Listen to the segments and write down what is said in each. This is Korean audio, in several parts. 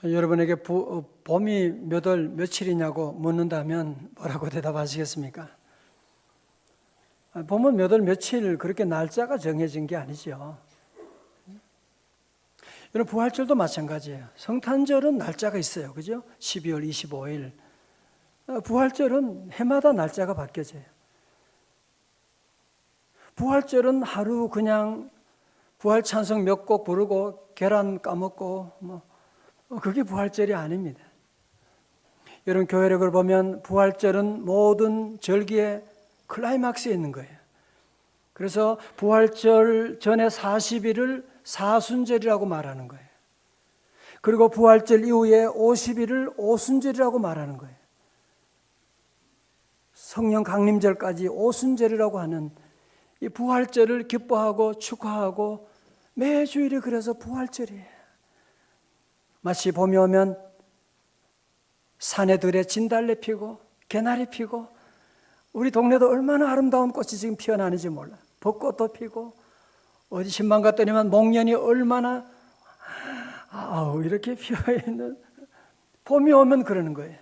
여러분에게 봄이 몇 월 며칠이냐고 묻는다면 뭐라고 대답하시겠습니까? 봄은 몇 월 며칠 그렇게 날짜가 정해진 게 아니죠. 여러분 부활절도 마찬가지예요. 성탄절은 날짜가 있어요. 그죠? 12월 25일. 부활절은 해마다 날짜가 바뀌어져요. 부활절은 하루 그냥 부활 찬송 몇 곡 부르고 계란 까먹고 그게 부활절이 아닙니다. 여러분 교회력을 보면 부활절은 모든 절기의 클라이막스에 있는 거예요. 그래서 부활절 전에 40일을 사순절이라고 말하는 거예요. 그리고 부활절 이후에 50일을 오순절이라고 말하는 거예요. 성령 강림절까지 오순절이라고 하는 이 부활절을 기뻐하고 축하하고 매주일이 그래서 부활절이에요. 마치 봄이 오면 산에 들에 진달래 피고 개나리 피고 우리 동네도 얼마나 아름다운 꽃이 지금 피어나는지 몰라. 벚꽃도 피고 어디 신방 갔더니만 목련이 얼마나 이렇게 피어있는 봄이 오면 그러는 거예요.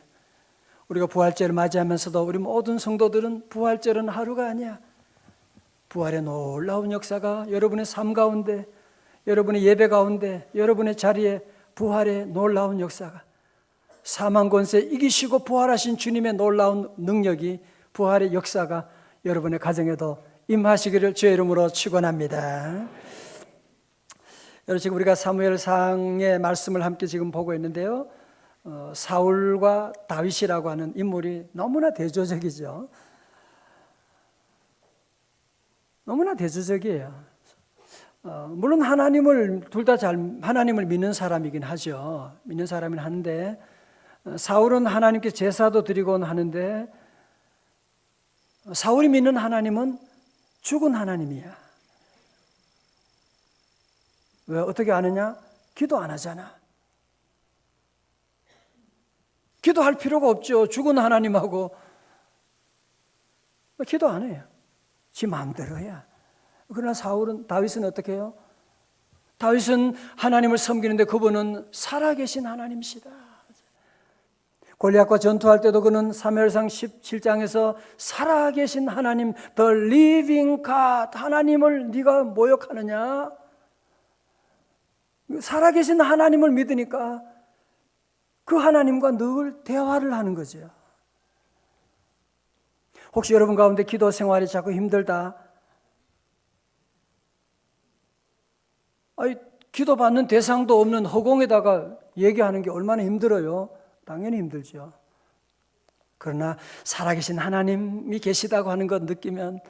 우리가 부활절을 맞이하면서도 우리 모든 성도들은 부활절은 하루가 아니야. 부활의 놀라운 역사가 여러분의 삶 가운데, 여러분의 예배 가운데, 여러분의 자리에 부활의 놀라운 역사가, 사망 권세 이기시고 부활하신 주님의 놀라운 능력이, 부활의 역사가 여러분의 가정에도 임하시기를 주의 이름으로 축원합니다. 여러분 지금 우리가 사무엘상의 말씀을 함께 지금 보고 있는데요. 사울과 다윗이라고 하는 인물이 너무나 대조적이죠. 너무나 대조적이에요. 물론 하나님을 둘 다 하나님을 믿는 사람이긴 하죠. 믿는 사람이긴 하는데 사울은 하나님께 제사도 드리곤 하는데 사울이 믿는 하나님은 죽은 하나님이야. 왜 어떻게 아느냐? 기도 안 하잖아. 기도할 필요가 없죠. 죽은 하나님하고 기도 안 해요. 지 마음대로 해야. 그러나 다윗은 어떻게 해요? 다윗은 하나님을 섬기는데 그분은 살아계신 하나님이시다. 골리앗과 전투할 때도 그는 사무엘상 17장에서 살아계신 하나님, the living God, 하나님을 네가 모욕하느냐? 살아계신 하나님을 믿으니까 그 하나님과 늘 대화를 하는 거죠. 혹시 여러분 가운데 기도 생활이 자꾸 힘들다, 기도 받는 대상도 없는 허공에다가 얘기하는 게 얼마나 힘들어요? 당연히 힘들죠. 그러나 살아계신 하나님이 계시다고 하는 것 느끼면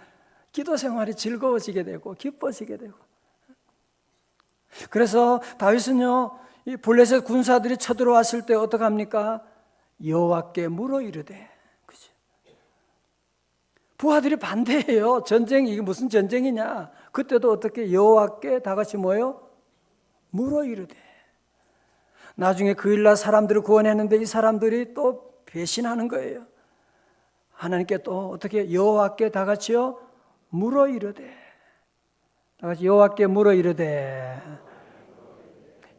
기도 생활이 즐거워지게 되고 기뻐지게 되고. 그래서 다윗은요, 이 블레셋 군사들이 쳐들어왔을 때 어떡합니까? 여호와께 물어 이르되. 그죠? 부하들이 반대해요. 전쟁, 이게 무슨 전쟁이냐? 그때도 어떻게 여호와께 다 같이 뭐예요? 물어 이르되. 나중에 그 일날 사람들을 구원했는데 이 사람들이 또 배신하는 거예요. 하나님께 또 어떻게 여호와께 다 같이요? 물어 이르되. 다 같이 여호와께 물어 이르되.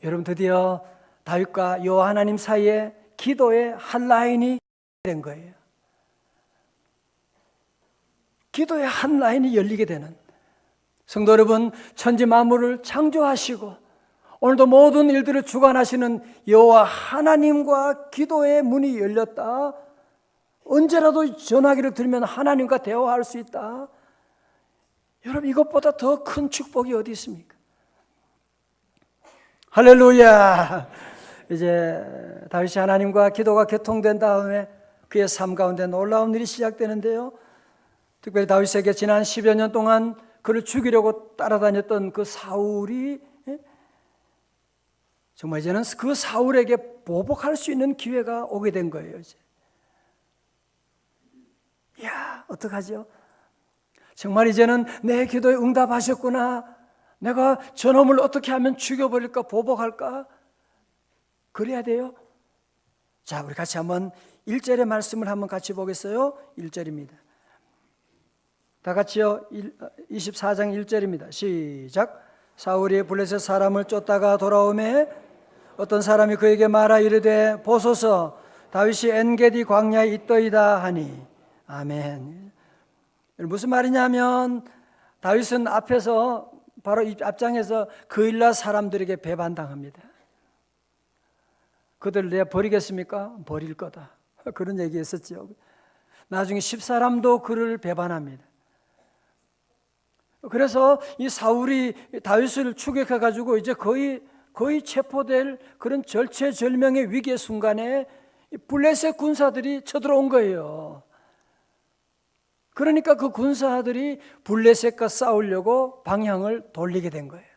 여러분 드디어 다윗과 여호와 하나님 사이에 기도의 한 라인이 된 거예요. 기도의 한 라인이 열리게 되는. 성도 여러분, 천지 만물을 창조하시고 오늘도 모든 일들을 주관하시는 여호와 하나님과 기도의 문이 열렸다. 언제라도 전화기를 들면 하나님과 대화할 수 있다. 여러분 이것보다 더 큰 축복이 어디 있습니까? 할렐루야. 이제 다윗이 하나님과 기도가 개통된 다음에 그의 삶 가운데 놀라운 일이 시작되는데요. 특별히 다윗에게 지난 10여 년 동안 그를 죽이려고 따라다녔던 그 사울이 정말 이제는 그 사울에게 보복할 수 있는 기회가 오게 된 거예요. 이제. 이야, 어떡하죠? 정말 이제는 내 기도에 응답하셨구나. 내가 저놈을 어떻게 하면 죽여버릴까, 보복할까? 그래야 돼요. 자, 우리 같이 한번 1절의 말씀을 한번 같이 보겠어요. 1절입니다. 다 같이요. 24장 1절입니다. 시작. 사울이 블레셋 사람을 쫓다가 돌아오매 어떤 사람이 그에게 말하 이르되 보소서 다윗이 엔게디 광야에 있더이다 하니 아멘. 무슨 말이냐면 다윗은 앞에서 바로 이 앞장에서 그일라 사람들에게 배반당합니다. 그들 내가 버리겠습니까? 버릴 거다. 그런 얘기했었죠. 나중에 10사람도 그를 배반합니다. 그래서 이 사울이 다윗을 추격해 가지고 이제 거의 체포될 그런 절체절명의 위기의 순간에 블레셋 군사들이 쳐들어온 거예요. 그러니까 그 군사들이 블레셋과 싸우려고 방향을 돌리게 된 거예요.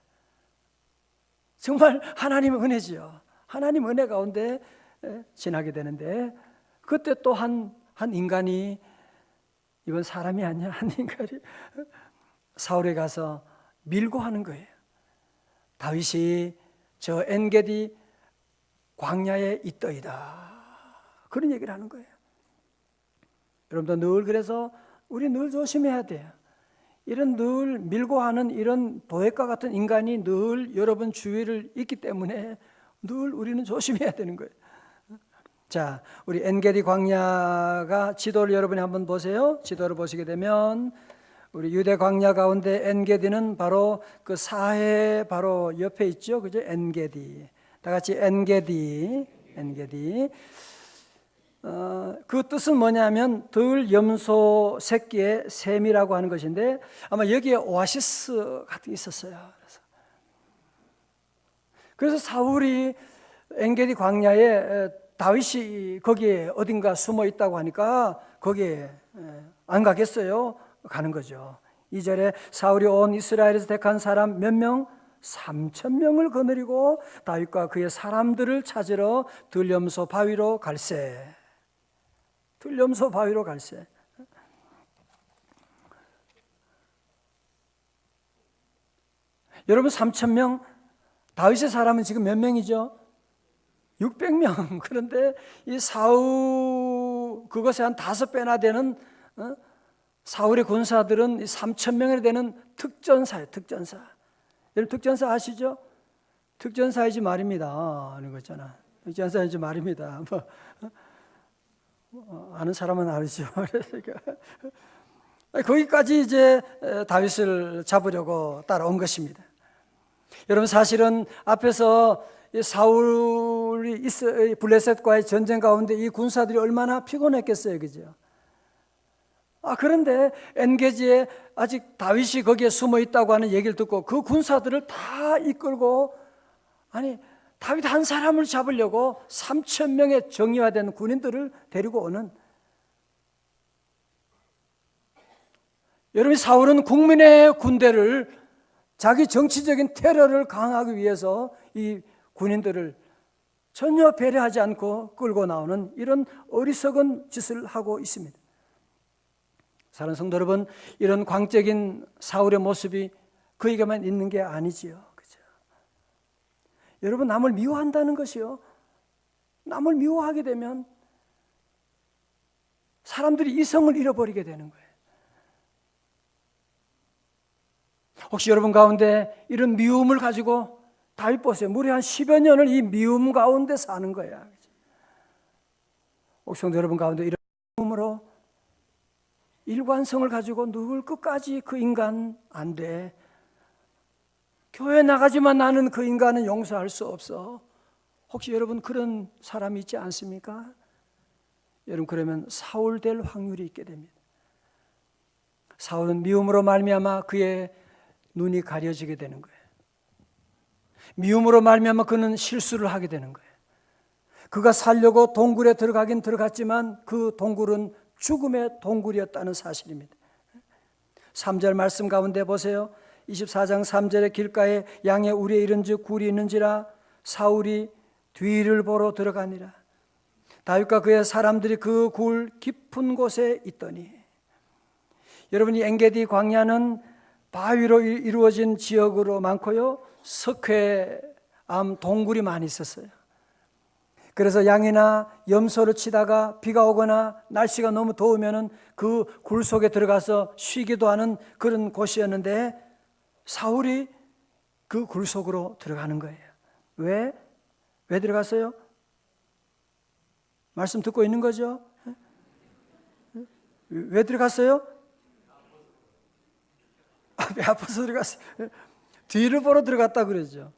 정말 하나님의 은혜지요. 하나님 은혜 가운데 지나게 되는데 그때 또 한 인간이, 이건 사람이 아니야, 한 인간이 사울에 가서 밀고 하는 거예요. 다윗이 저 엔게디 광야에 있더이다, 그런 얘기를 하는 거예요. 여러분도 늘 그래서 우리 늘 조심해야 돼요. 이런 늘 밀고 하는 이런 도액과 같은 인간이 늘 여러분 주위를 있기 때문에 늘 우리는 조심해야 되는 거예요. 자, 우리 엔게디 광야가 지도를 여러분이 한번 보세요. 지도를 보시게 되면 우리 유대 광야 가운데 엔게디는 바로 그 사해 바로 옆에 있죠. 그죠? 엔게디. 다 같이 엔게디. 그 뜻은 뭐냐면 들 염소 새끼의 셈이라고 하는 것인데 아마 여기에 오아시스 같은 게 있었어요. 그래서 사울이 엔게디 광야에 다윗이 거기에 어딘가 숨어 있다고 하니까 거기에 안 가겠어요? 가는 거죠. 2절에 사울이 온 이스라엘에서 택한 사람 몇 명? 3,000명을 거느리고 다윗과 그의 사람들을 찾으러 들염소 바위로 갈새. 들염소 바위로 갈새. 여러분 3,000명, 다윗의 사람은 지금 몇 명이죠? 600명. 그런데 이 사울 그것에 한 5배나 되는 사울의 군사들은 3,000명이 되는 특전사예요. 특전사. 여러분 특전사 아시죠? 특전사이지 말입니다. 하는 거 있잖아. 특전사이지 말입니다. 아는 사람은 알죠. 거기까지 이제 다윗을 잡으려고 따라온 것입니다. 여러분 사실은 앞에서 사울이 블레셋과의 전쟁 가운데 이 군사들이 얼마나 피곤했겠어요, 그죠? 그런데 엔게지에 아직 다윗이 거기에 숨어 있다고 하는 얘기를 듣고 그 군사들을 다 이끌고 다윗 한 사람을 잡으려고 3,000명의 정예화된 군인들을 데리고 오는. 여러분 사울은 국민의 군대를 자기 정치적인 테러를 강화하기 위해서 이 군인들을 전혀 배려하지 않고 끌고 나오는 이런 어리석은 짓을 하고 있습니다. 사랑하는 성도 여러분, 이런 광적인 사울의 모습이 그에게만 있는 게 아니지요. 그죠? 여러분 남을 미워한다는 것이요. 남을 미워하게 되면 사람들이 이성을 잃어버리게 되는 거예요. 혹시 여러분 가운데 이런 미움을 가지고 다윗 보세요. 무려 한 10여 년을 이 미움 가운데 사는 거야. 혹시 성도 여러분 가운데 이런 미움으로 일관성을 가지고 늘 끝까지 그 인간 안 돼. 교회 나가지만 나는 그 인간은 용서할 수 없어. 혹시 여러분 그런 사람이 있지 않습니까? 여러분 그러면 사울 될 확률이 있게 됩니다. 사울은 미움으로 말미암아 그의 눈이 가려지게 되는 거예요. 미움으로 말미암아 그는 실수를 하게 되는 거예요. 그가 살려고 동굴에 들어가긴 들어갔지만 그 동굴은 죽음의 동굴이었다는 사실입니다. 3절 말씀 가운데 보세요. 24장 3절의 길가에 양의 우리에 이른즉 굴이 있는지라 사울이 뒤를 보러 들어가니라. 다윗과 그의 사람들이 그 굴 깊은 곳에 있더니. 여러분 이 엔게디 광야는 바위로 이루어진 지역으로 많고요, 석회암 동굴이 많이 있었어요. 그래서 양이나 염소를 치다가 비가 오거나 날씨가 너무 더우면 그 굴 속에 들어가서 쉬기도 하는 그런 곳이었는데 사울이 그 굴 속으로 들어가는 거예요. 왜? 왜 들어갔어요? 말씀 듣고 있는 거죠? 왜 들어갔어요? 배 아파서 들어갔어요. 뒤를 보러 들어갔다 그러죠.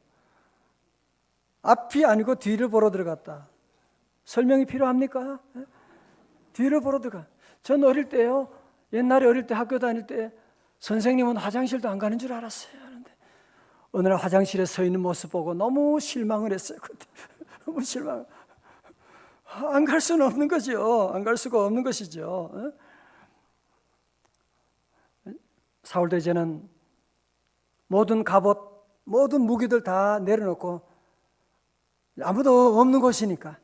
앞이 아니고 뒤를 보러 들어갔다. 설명이 필요합니까? 뒤를 보러 들어가. 전 어릴 때요, 옛날에 어릴 때 학교 다닐 때 선생님은 화장실도 안 가는 줄 알았어요. 그런데 어느 날 화장실에 서 있는 모습 보고 너무 실망을 했어요. 그때 너무 실망. 안 갈 수는 없는 거죠. 안 갈 수가 없는 것이죠. 사울도 이제는 모든 갑옷, 모든 무기들 다 내려놓고 아무도 없는 곳이니까,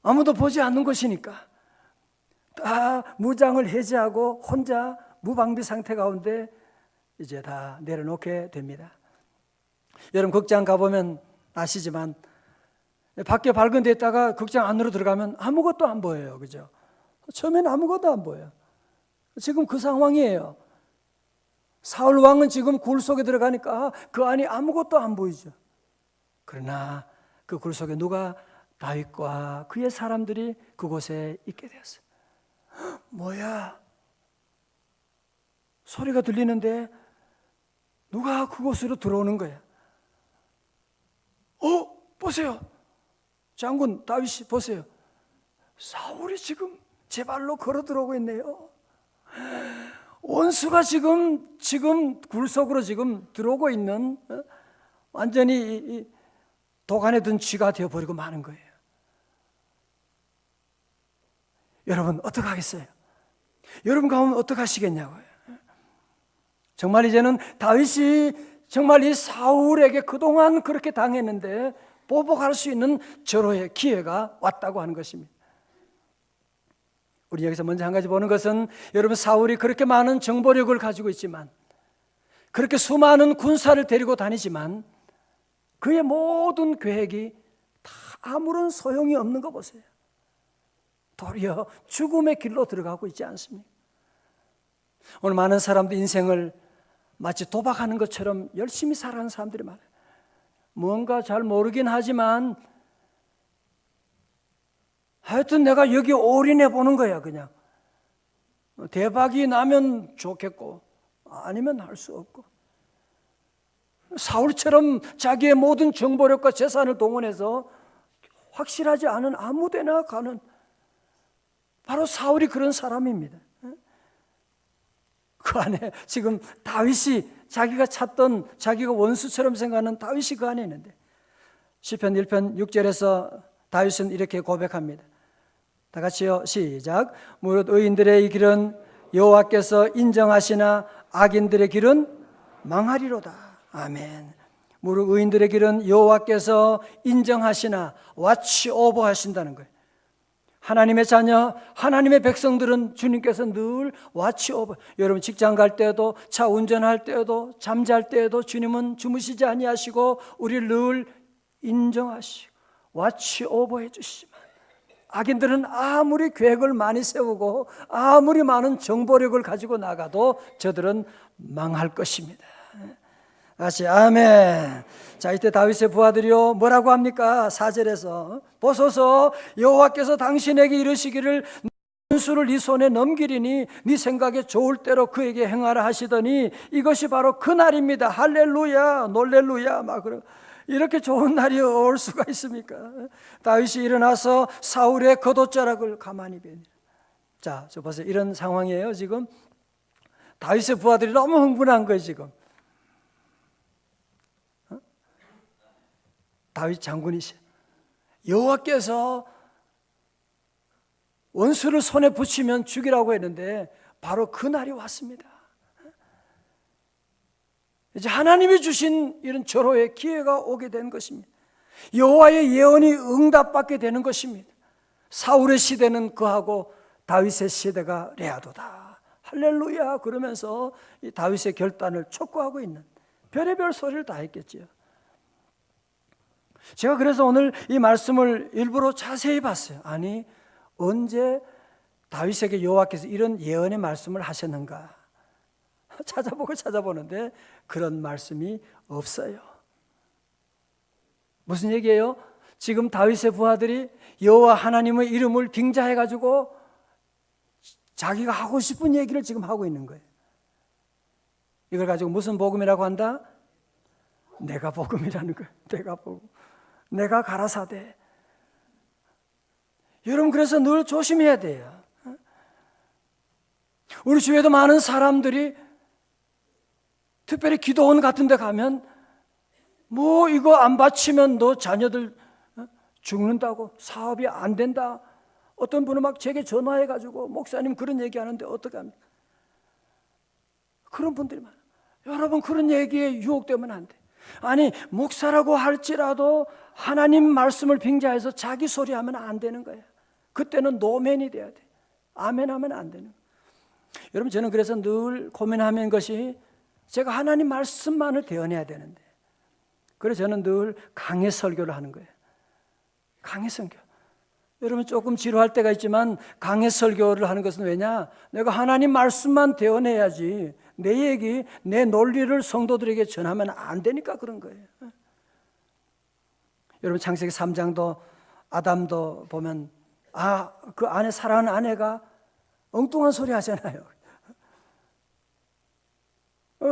아무도 보지 않는 곳이니까 다 무장을 해제하고 혼자 무방비 상태 가운데 이제 다 내려놓게 됩니다. 여러분 극장 가보면 아시지만 밖에 밝은 데 있다가 극장 안으로 들어가면 아무것도 안 보여요. 그죠? 처음에는 아무것도 안 보여요. 지금 그 상황이에요. 사울 왕은 지금 굴 속에 들어가니까 그 안이 아무것도 안 보이죠. 그러나 그 굴 속에 누가 다윗과 그의 사람들이 그곳에 있게 되었어요. 뭐야? 소리가 들리는데 누가 그곳으로 들어오는 거야. 보세요. 장군 다윗이 보세요. 사울이 지금 제 발로 걸어 들어오고 있네요. 원수가 지금 굴 속으로 지금 들어오고 있는, 완전히 독 안에 든 쥐가 되어버리고 마는 거예요. 여러분 어떻게 하겠어요? 여러분 가면 어떻게 하시겠냐고요? 정말 이제는 다윗이 정말 이 사울에게 그동안 그렇게 당했는데 보복할 수 있는 절호의 기회가 왔다고 하는 것입니다. 우리 여기서 먼저 한 가지 보는 것은, 여러분 사울이 그렇게 많은 정보력을 가지고 있지만, 그렇게 수많은 군사를 데리고 다니지만 그의 모든 계획이 다 아무런 소용이 없는 거 보세요. 도리어 죽음의 길로 들어가고 있지 않습니까? 오늘 많은 사람들 인생을 마치 도박하는 것처럼 열심히 살아가는 사람들이 많아요. 뭔가 잘 모르긴 하지만 하여튼 내가 여기 올인해 보는 거야. 그냥 대박이 나면 좋겠고 아니면 할 수 없고, 사울처럼 자기의 모든 정보력과 재산을 동원해서 확실하지 않은 아무 데나 가는, 바로 사울이 그런 사람입니다. 그 안에 지금 다윗이, 자기가 찾던, 자기가 원수처럼 생각하는 다윗이 그 안에 있는데, 시편 1편 6절에서 다윗은 이렇게 고백합니다. 다 같이요, 시작. 무릇 의인들의 길은 여호와께서 인정하시나 악인들의 길은 망하리로다. 아멘. 무릇 의인들의 길은 여호와께서 인정하시나 와치 오버 하신다는 거예요. 하나님의 자녀, 하나님의 백성들은 주님께서 늘 와치 오버. 여러분 직장 갈 때도, 차 운전할 때도, 잠잘 때도 주님은 주무시지 아니하시고 우리를 늘 인정하시고 와치 오버해 주시지만, 악인들은 아무리 계획을 많이 세우고 아무리 많은 정보력을 가지고 나가도 저들은 망할 것입니다. 같이 아멘. 자, 이때 다윗의 부하들이요 뭐라고 합니까? 4절에서 보소서, 여호와께서 당신에게 이르시기를 원수를 네 손에 넘기리니 네 생각에 좋을 대로 그에게 행하라 하시더니 이것이 바로 그 날입니다. 할렐루야, 놀렐루야. 막 이렇게 좋은 날이 올 수가 있습니까? 다윗이 일어나서 사울의 겉옷자락을 가만히 베니. 자, 저 보세요. 이런 상황이에요. 지금 다윗의 부하들이 너무 흥분한 거예요. 지금 다윗 장군이시, 여호와께서 원수를 손에 붙이면 죽이라고 했는데 바로 그 날이 왔습니다. 이제 하나님이 주신 이런 절호의 기회가 오게 된 것입니다. 여호와의 예언이 응답받게 되는 것입니다. 사울의 시대는 그하고 다윗의 시대가 레아도다. 할렐루야 그러면서 이 다윗의 결단을 촉구하고 있는, 별의별 소리를 다 했겠지요. 제가 그래서 오늘 이 말씀을 일부러 자세히 봤어요. 아니, 언제 다윗에게 여호와께서 이런 예언의 말씀을 하셨는가 찾아보는데 그런 말씀이 없어요. 무슨 얘기예요? 지금 다윗의 부하들이 여호와 하나님의 이름을 빙자해 가지고 자기가 하고 싶은 얘기를 지금 하고 있는 거예요. 이걸 가지고 무슨 복음이라고 한다? 내가 복음이라는 거예요. 내가 복음. 내가 가라사대. 여러분, 그래서 늘 조심해야 돼요. 우리 주위에도 많은 사람들이 특별히 기도원 같은 데 가면 뭐 이거 안 바치면 너 자녀들 죽는다고, 사업이 안 된다. 어떤 분은 막 제게 전화해 가지고 목사님 그런 얘기하는데 어떻게 합니까? 그런 분들이 많아요. 여러분, 그런 얘기에 유혹되면 안 돼. 아니, 목사라고 할지라도 하나님 말씀을 빙자해서 자기 소리 하면 안 되는 거예요. 그때는 노맨이 돼야 돼. 아멘 하면 안 되는 거예요. 여러분, 저는 그래서 늘 고민하는 것이 제가 하나님 말씀만을 대언해야 되는데, 그래서 저는 늘 강해 설교를 하는 거예요. 강해 설교. 여러분, 조금 지루할 때가 있지만 강해 설교를 하는 것은 왜냐? 내가 하나님 말씀만 대언해야지 내 얘기, 내 논리를 성도들에게 전하면 안 되니까 그런 거예요. 여러분, 창세기 3장도 아담도 보면 그 안에 사랑하는 아내가 엉뚱한 소리 하잖아요.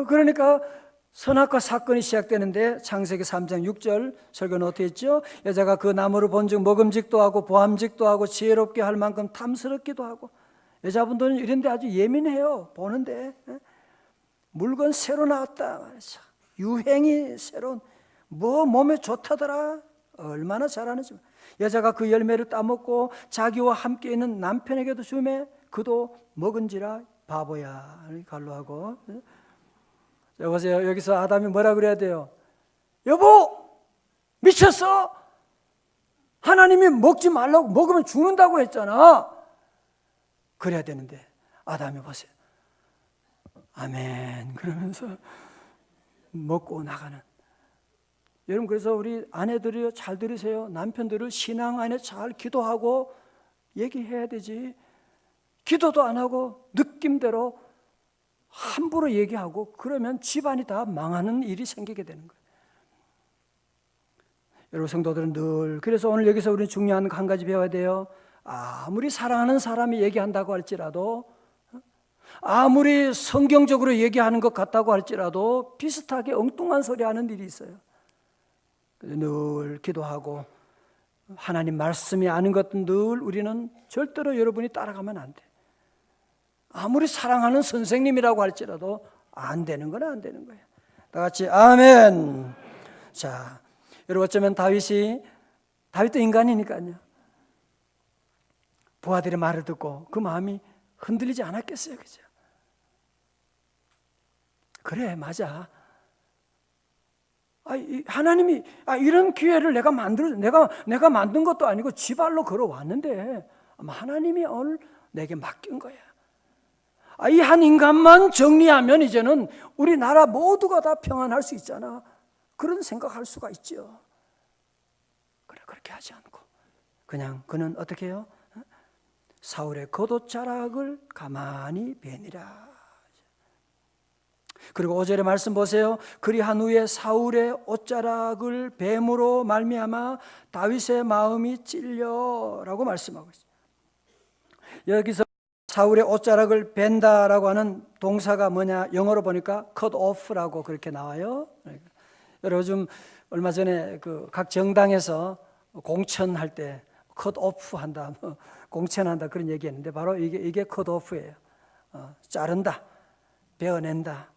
그러니까 선악과 사건이 시작되는데 창세기 3장 6절 설교는 어떻게 했죠? 여자가 그 나무를 본즉 먹음직도 하고 보암직도 하고 지혜롭게 할 만큼 탐스럽기도 하고. 여자분들은 이런 데 아주 예민해요. 보는데 물건 새로 나왔다 말이죠. 유행이 새로운 뭐 몸에 좋다더라. 얼마나 잘하는지. 여자가 그 열매를 따먹고 자기와 함께 있는 남편에게도 주매 그도 먹은지라 바보야. 갈로하고. 여보세요. 여기서 아담이 뭐라 그래야 돼요? 여보, 미쳤어? 하나님이 먹지 말라고, 먹으면 죽는다고 했잖아. 그래야 되는데 아담이 보세요. 아멘 그러면서 먹고 나가는. 여러분, 그래서 우리 아내들이요, 잘 들으세요. 남편들을 신앙 안에 잘 기도하고 얘기해야 되지. 기도도 안 하고 느낌대로 함부로 얘기하고 그러면 집안이 다 망하는 일이 생기게 되는 거예요. 여러분, 성도들은 늘, 그래서 오늘 여기서 우리는 중요한 한 가지 배워야 돼요. 아무리 사랑하는 사람이 얘기한다고 할지라도, 아무리 성경적으로 얘기하는 것 같다고 할지라도 비슷하게 엉뚱한 소리 하는 일이 있어요. 늘 기도하고 하나님 말씀이 아는 것은 늘 우리는 절대로 여러분이 따라가면 안 돼. 아무리 사랑하는 선생님이라고 할지라도 안 되는 건 안 되는 거예요. 다 같이 아멘. 자, 여러분, 어쩌면 다윗도 인간이니까요. 부하들의 말을 듣고 그 마음이 흔들리지 않았겠어요, 그죠? 그래, 맞아. 하나님이 이런 기회를 내가 만든 것도 아니고 지 발로 걸어왔는데 아마 하나님이 오늘 내게 맡긴 거야. 이 한 인간만 정리하면 이제는 우리나라 모두가 다 평안할 수 있잖아. 그런 생각할 수가 있죠. 그래, 그렇게 하지 않고 그냥 그는 어떻게 해요? 사울의 겉옷자락을 가만히 베니라. 그리고 5절의 말씀 보세요. 그리한 후에 사울의 옷자락을 뱀으로 말미암아 다윗의 마음이 찔려라고 말씀하고 있어요. 여기서 사울의 옷자락을 벤다라고 하는 동사가 뭐냐? 영어로 보니까 cut off라고 그렇게 나와요. 여러분, 요즘 얼마 전에 각 정당에서 공천할 때 cut off 한다, 공천한다 그런 얘기했는데 바로 이게 cut off예요. 자른다, 베어낸다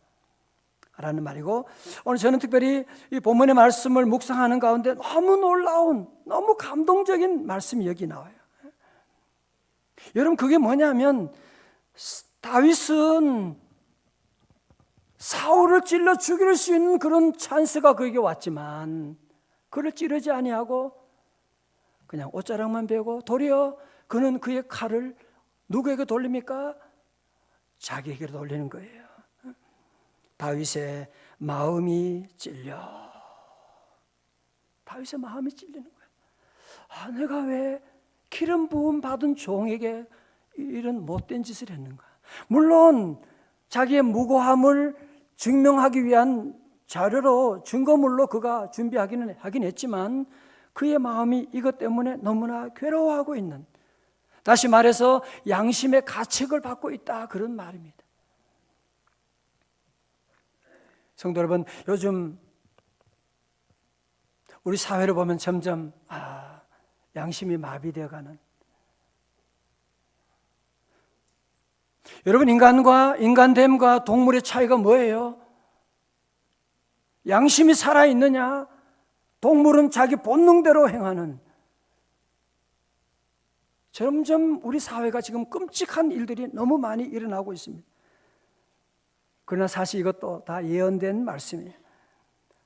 라는 말이고, 오늘 저는 특별히 이 본문의 말씀을 묵상하는 가운데 너무 놀라운, 너무 감동적인 말씀이 여기 나와요. 여러분, 그게 뭐냐면 다윗은 사울을 찔러 죽일 수 있는 그런 찬스가 그에게 왔지만 그를 찌르지 아니하고 그냥 옷자락만 베고 도리어 그는 그의 칼을 누구에게 돌립니까? 자기에게 돌리는 거예요. 다윗의 마음이 찔려. 다윗의 마음이 찔리는 거예요. 내가 왜 기름 부음 받은 종에게 이런 못된 짓을 했는가? 물론 자기의 무고함을 증명하기 위한 자료로 증거물로 그가 하긴 했지만 그의 마음이 이것 때문에 너무나 괴로워하고 있는, 다시 말해서 양심의 가책을 받고 있다, 그런 말입니다. 성도 여러분, 요즘 우리 사회를 보면 점점 양심이 마비되어가는, 여러분, 인간됨과 동물의 차이가 뭐예요? 양심이 살아있느냐? 동물은 자기 본능대로 행하는, 점점 우리 사회가 지금 끔찍한 일들이 너무 많이 일어나고 있습니다. 그러나 사실 이것도 다 예언된 말씀이에요.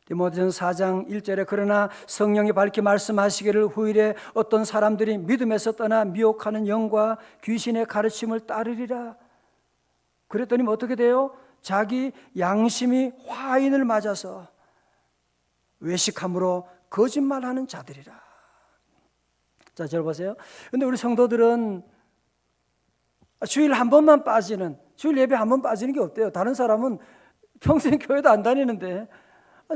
디모데전서 4장 1절에 그러나 성령이 밝히 말씀하시기를 후일에 어떤 사람들이 믿음에서 떠나 미혹하는 영과 귀신의 가르침을 따르리라. 그랬더니 어떻게 돼요? 자기 양심이 화인을 맞아서 외식함으로 거짓말하는 자들이라. 자, 저를 보세요. 근데 우리 성도들은 주일 한 번만 빠지는, 주일 예배 한 번 빠지는 게 없대요. 다른 사람은 평생 교회도 안 다니는데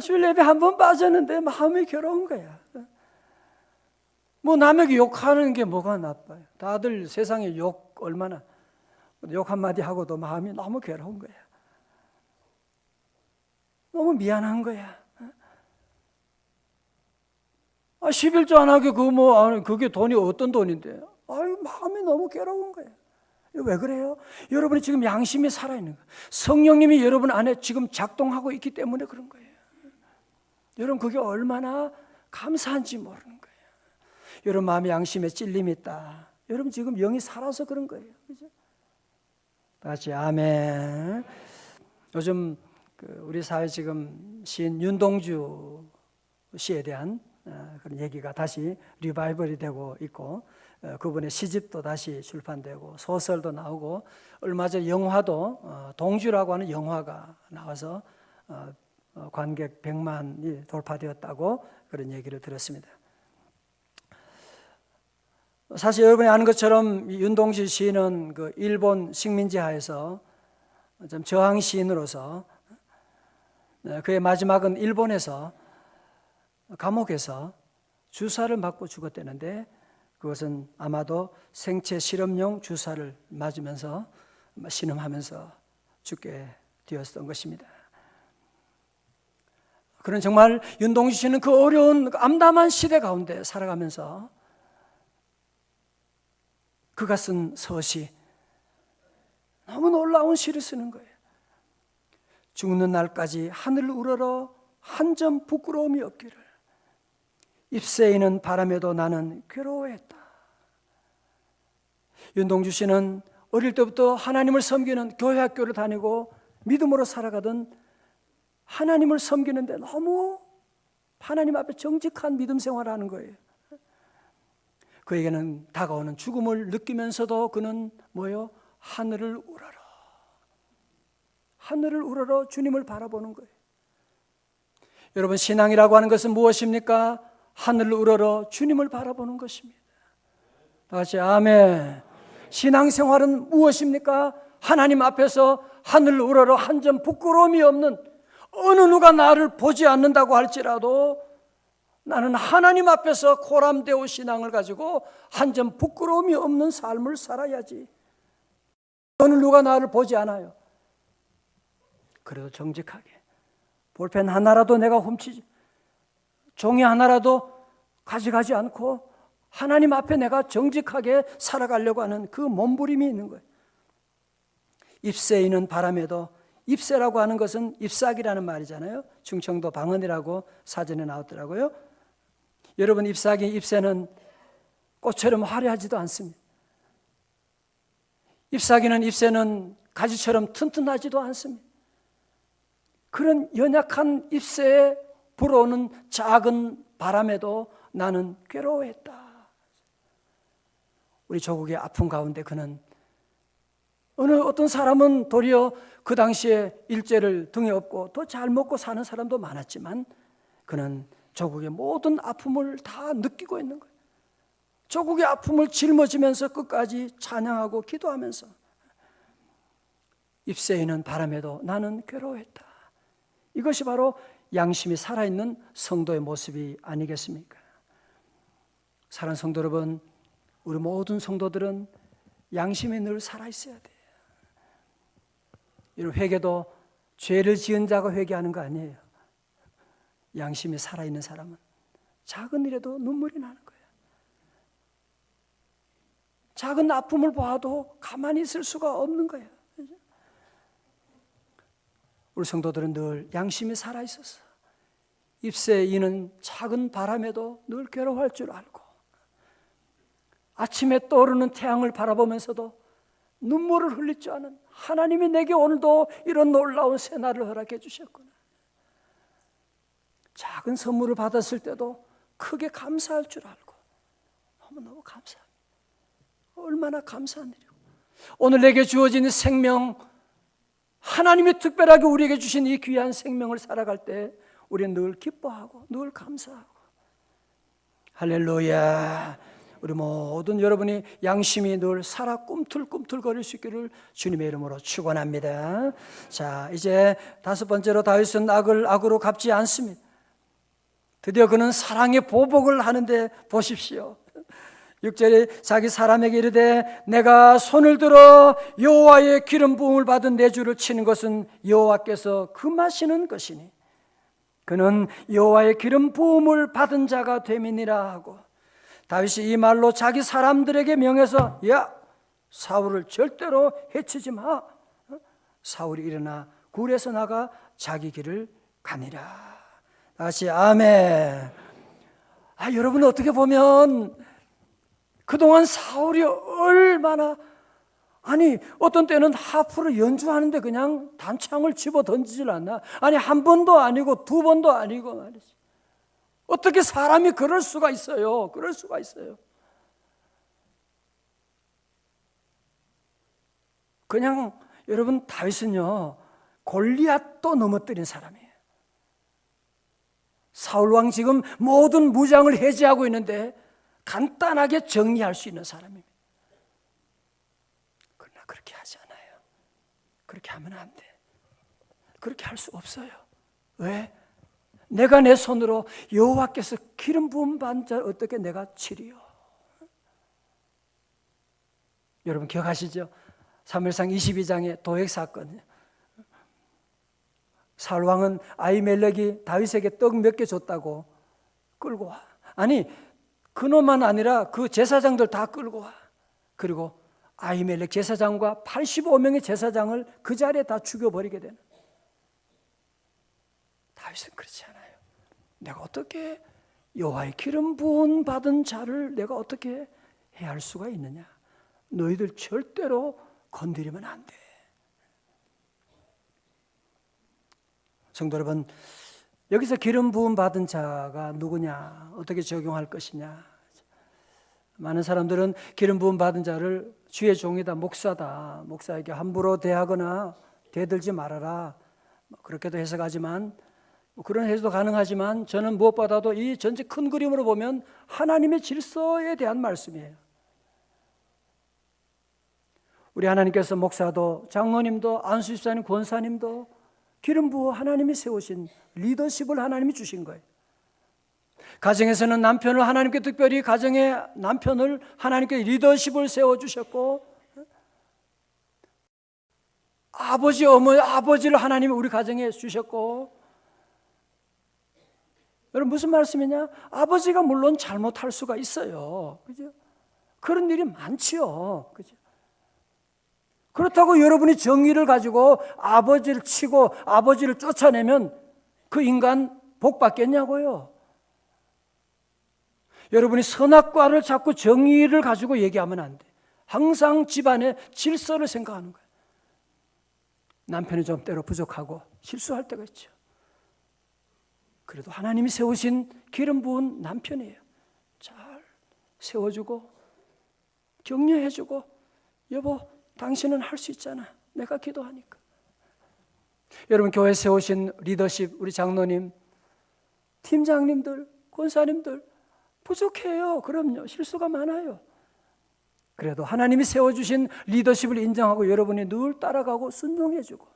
주일 예배 한 번 빠졌는데 마음이 괴로운 거야. 뭐 남에게 욕하는 게 뭐가 나빠요? 다들 세상에 욕 얼마나, 욕 한마디 하고도 마음이 너무 괴로운 거야. 너무 미안한 거야. 11조 안 하게 그게 돈이 어떤 돈인데? 마음이 너무 괴로운 거야. 왜 그래요? 여러분이 지금 양심이 살아있는 거예요. 성령님이 여러분 안에 지금 작동하고 있기 때문에 그런 거예요. 여러분, 그게 얼마나 감사한지 모르는 거예요. 여러분 마음에 양심에 찔림이 있다. 여러분 지금 영이 살아서 그런 거예요. 그죠? 다시 아멘. 요즘 우리 사회 지금 시인 윤동주 씨에 대한 그런 얘기가 다시 리바이벌이 되고 있고, 그분의 시집도 다시 출판되고 소설도 나오고, 얼마 전 영화도 동주라고 하는 영화가 나와서 관객 100만이 돌파되었다고 그런 얘기를 들었습니다. 사실 여러분이 아는 것처럼 윤동주 시인은 그 일본 식민지 하에서 좀 저항 시인으로서 그의 마지막은 일본에서 감옥에서 주사를 맞고 죽었다는데, 그것은 아마도 생체 실험용 주사를 맞으면서 신음하면서 죽게 되었던 것입니다. 그런 정말 윤동주 씨는 그 어려운 암담한 시대 가운데 살아가면서 그가 쓴 서시, 너무 놀라운 시를 쓰는 거예요. 죽는 날까지 하늘을 우러러 한 점 부끄러움이 없기를, 잎새이는 바람에도 나는 괴로워했다. 윤동주 씨는 어릴 때부터 하나님을 섬기는 교회 학교를 다니고 믿음으로 살아가던, 하나님을 섬기는데 너무 하나님 앞에 정직한 믿음 생활을 하는 거예요. 그에게는 다가오는 죽음을 느끼면서도 그는 뭐예요? 하늘을 우러러 주님을 바라보는 거예요. 여러분, 신앙이라고 하는 것은 무엇입니까? 하늘을 우러러 주님을 바라보는 것입니다. 다시 아멘. 신앙생활은 무엇입니까? 하나님 앞에서 하늘을 우러러 한 점 부끄러움이 없는, 어느 누가 나를 보지 않는다고 할지라도 나는 하나님 앞에서 코람데오 신앙을 가지고 한 점 부끄러움이 없는 삶을 살아야지. 어느 누가 나를 보지 않아요. 그래도 정직하게 볼펜 하나라도 내가 훔치지, 종이 하나라도 가져가지 않고 하나님 앞에 내가 정직하게 살아가려고 하는 그 몸부림이 있는 거예요. 잎새이는 바람에도, 잎새라고 하는 것은 잎사귀라는 말이잖아요. 충청도 방언이라고 사전에 나왔더라고요. 여러분, 잎새는 꽃처럼 화려하지도 않습니다. 잎새는 가지처럼 튼튼하지도 않습니다. 그런 연약한 잎새에 불어오는 작은 바람에도 나는 괴로워했다. 우리 조국의 아픔 가운데 그는, 어떤 사람은 도리어 그 당시에 일제를 등에 업고 더 잘 먹고 사는 사람도 많았지만, 그는 조국의 모든 아픔을 다 느끼고 있는 거예요. 조국의 아픔을 짊어지면서 끝까지 찬양하고 기도하면서, 잎새이는 바람에도 나는 괴로워했다. 이것이 바로 양심이 살아있는 성도의 모습이 아니겠습니까? 사랑하는 성도 여러분, 우리 모든 성도들은 양심이 늘 살아있어야 돼요. 이런 회개도 죄를 지은 자가 회개하는 거 아니에요. 양심이 살아있는 사람은 작은 일에도 눈물이 나는 거예요. 작은 아픔을 봐도 가만히 있을 수가 없는 거예요. 우리 성도들은 늘 양심이 살아있어서 잎새에 이는 작은 바람에도 늘 괴로워할 줄 알고, 아침에 떠오르는 태양을 바라보면서도 눈물을 흘릴 줄 아는 하나님이 내게 오늘도 이런 놀라운 새날을 허락해 주셨구나. 작은 선물을 받았을 때도 크게 감사할 줄 알고, 너무너무 감사합니다. 얼마나 감사한 일이고, 오늘 내게 주어진 생명, 하나님이 특별하게 우리에게 주신 이 귀한 생명을 살아갈 때 우리는 늘 기뻐하고 늘 감사하고, 할렐루야. 우리 모든 여러분이 양심이 늘 살아 꿈틀꿈틀거릴 수 있기를 주님의 이름으로 축원합니다. 자, 이제 다섯 번째로 다윗은 악을 악으로 갚지 않습니다. 드디어 그는 사랑의 보복을 하는데 보십시오. 6절에 자기 사람에게 이르되 내가 손을 들어 여호와의 기름 부음을 받은 내 주를 치는 것은 여호와께서 금하시는 것이니 그는 여호와의 기름 부음을 받은 자가 됨이니라 하고, 다윗이 이 말로 자기 사람들에게 명해서 야, 사울을 절대로 해치지 마. 사울이 일어나 굴에서 나가 자기 길을 가니라. 다시 아멘. 여러분, 어떻게 보면 그동안 사울이 얼마나, 어떤 때는 하프를 연주하는데 그냥 단창을 집어 던지질 않나? 한 번도 아니고 두 번도 아니고 말이지. 어떻게 사람이 그럴 수가 있어요? 그럴 수가 있어요. 그냥 여러분, 다윗은요 골리앗도 넘어뜨린 사람이에요. 사울왕 지금 모든 무장을 해제하고 있는데 간단하게 정리할 수 있는 사람입니다. 그러나 그렇게 하지 않아요. 그렇게 하면 안 돼. 그렇게 할 수 없어요. 왜? 내가 내 손으로 여호와께서 기름 부음 받은 자를 어떻게 내가 치리요? 여러분 기억하시죠? 사무엘상 22장의 도액 사건. 사울 왕은 아히멜렉이 다윗에게 떡 몇 개 줬다고 끌고 와. 그놈만 아니라 그 제사장들 다 끌고 와. 그리고 아히멜렉 제사장과 85명의 제사장을 그 자리에 다 죽여버리게 되는. 다윗은 그렇지 않아요. 내가 어떻게 여호와의 기름 부음 받은 자를 내가 어떻게 해할 수가 있느냐? 너희들 절대로 건드리면 안 돼. 성도 여러분, 여기서 기름 부음 받은 자가 누구냐? 어떻게 적용할 것이냐? 많은 사람들은 기름 부음 받은 자를 주의 종이다, 목사다, 목사에게 함부로 대하거나 대들지 말아라, 그렇게도 해석하지만, 그런 해석도 가능하지만, 저는 무엇보다도 이 전체 큰 그림으로 보면 하나님의 질서에 대한 말씀이에요. 우리 하나님께서 목사도, 장로님도, 안수집사님, 권사님도 기름 부어 하나님이 세우신 리더십을 하나님이 주신 거예요. 가정에서는 남편을 하나님께, 특별히 가정의 남편을 하나님께 리더십을 세워주셨고, 아버지, 어머니, 아버지를 하나님이 우리 가정에 주셨고, 여러분 무슨 말씀이냐? 아버지가 물론 잘못할 수가 있어요. 그죠? 그런 일이 많지요. 그죠? 그렇다고 여러분이 정의를 가지고 아버지를 치고 아버지를 쫓아내면 그 인간 복 받겠냐고요? 여러분이 선악과를 자꾸 정의를 가지고 얘기하면 안 돼. 항상 집안의 질서를 생각하는 거예요. 남편이 좀 때로 부족하고 실수할 때가 있죠. 그래도 하나님이 세우신 기름 부은 남편이에요. 잘 세워주고 격려해주고, 여보 당신은 할 수 있잖아, 내가 기도하니까. 여러분 교회 세우신 리더십, 우리 장로님, 팀장님들, 권사님들 부족해요. 그럼요, 실수가 많아요. 그래도 하나님이 세워주신 리더십을 인정하고 여러분이 늘 따라가고 순종해주고,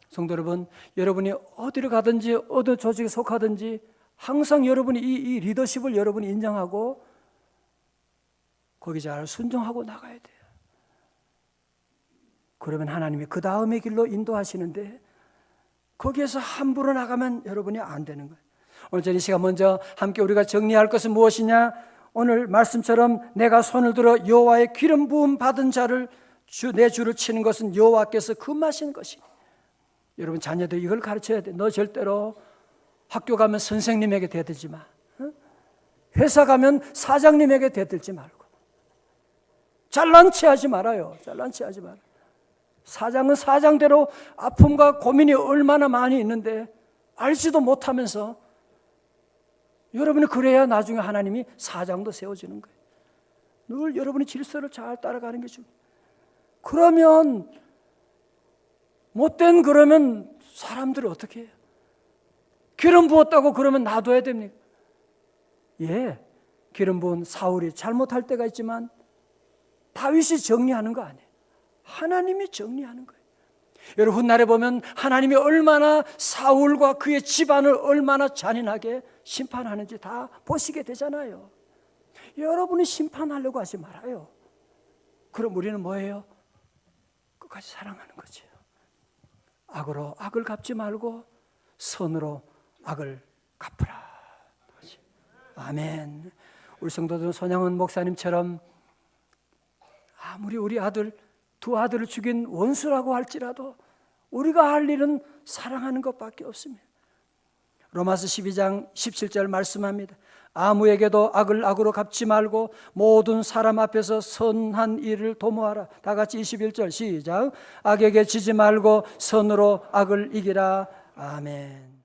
성도 여러분, 여러분이 어디를 가든지 어느 조직에 속하든지 항상 여러분이 이 리더십을 여러분이 인정하고 거기 잘 순종하고 나가야 돼요. 그러면 하나님이 그 다음의 길로 인도하시는데 거기에서 함부로 나가면 여러분이 안 되는 거예요. 오늘 저는 이 시간 먼저 함께 우리가 정리할 것은 무엇이냐? 오늘 말씀처럼 내가 손을 들어 여호와의 기름 부음 받은 자를 내 주를 치는 것은 여호와께서 금하신 것이니. 여러분 자녀들 이걸 가르쳐야 돼. 너 절대로 학교 가면 선생님에게 대들지 마. 회사 가면 사장님에게 대들지 말고. 잘난 체 하지 말아요. 잘난 체 하지 말아요. 사장은 사장대로 아픔과 고민이 얼마나 많이 있는데 알지도 못하면서 여러분이 그래야 나중에 하나님이 사장도 세워지는 거예요. 늘 여러분이 질서를 잘 따라가는 게 중요해요. 그러면 못된 그러면 사람들이 어떻게 해요? 기름 부었다고 그러면 놔둬야 됩니까? 예, 기름 부은 사울이 잘못할 때가 있지만 다윗이 정리하는 거 아니에요. 하나님이 정리하는 거예요. 여러분 훗날에 보면 하나님이 얼마나 사울과 그의 집안을 얼마나 잔인하게 심판하는지 다 보시게 되잖아요. 여러분이 심판하려고 하지 말아요. 그럼 우리는 뭐예요? 끝까지 사랑하는 거죠. 악으로 악을 갚지 말고 선으로 악을 갚으라. 아멘. 우리 성도들 손양은 목사님처럼 아무리 우리 두 아들을 죽인 원수라고 할지라도 우리가 할 일은 사랑하는 것밖에 없습니다. 로마서 12장 17절 말씀합니다. 아무에게도 악을 악으로 갚지 말고 모든 사람 앞에서 선한 일을 도모하라. 다 같이 21절 시작. 악에게 지지 말고 선으로 악을 이기라. 아멘.